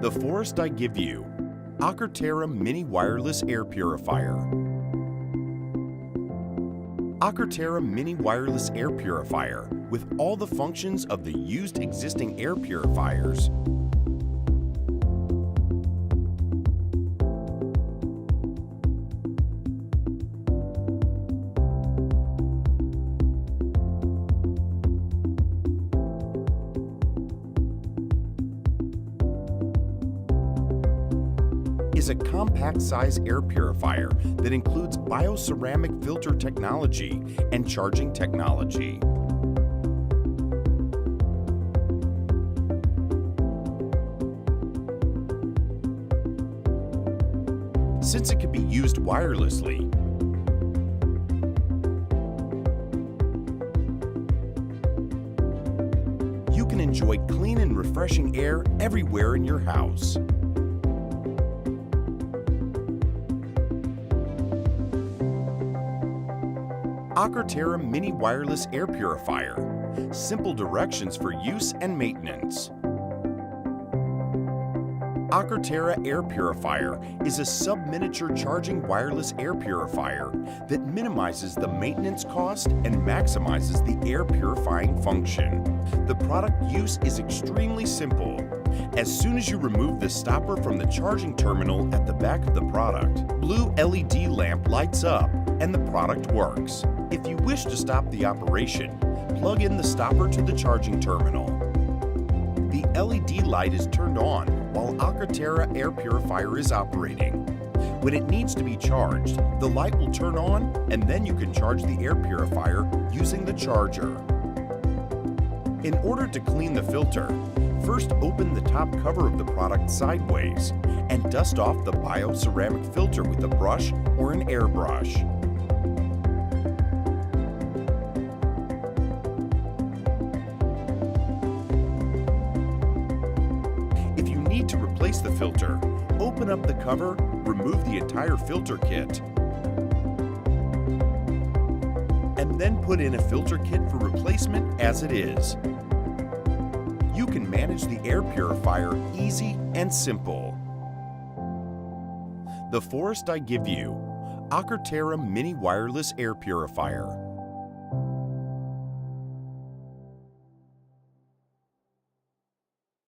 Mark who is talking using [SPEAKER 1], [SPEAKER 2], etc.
[SPEAKER 1] The forest I give you, Akerterra Mini Wireless Air Purifier. Akerterra Mini Wireless Air Purifier, with all the functions of the used existing air purifiers, is a compact-size air purifier that includes bioceramic filter technology and charging technology. Since it can be used wirelessly, you can enjoy clean and refreshing air everywhere in your house. Akerterra Mini Wireless Air Purifier. Simple directions for use and maintenance. Akerterra Air Purifier is a sub-miniature charging wireless air purifier that minimizes the maintenance cost and maximizes the air purifying function. The product use is extremely simple. As soon as you remove the stopper from the charging terminal at the back of the product, blue LED lamp lights up and the product works. If you wish to stop the operation, plug in the stopper to the charging terminal. The LED light is turned on while Akerterra Air Purifier is operating. When it needs to be charged, the light will turn on and then you can charge the air purifier using the charger. In order to clean the filter, first open the top cover of the product sideways and dust off the bioceramic filter with a brush or an airbrush. If you need to replace the filter, open up the cover, remove the entire filter kit, and then put in a filter kit for replacement as it is. You can manage the air purifier easy and simple. The forest I give you, Akerterra Mini Wireless Air Purifier.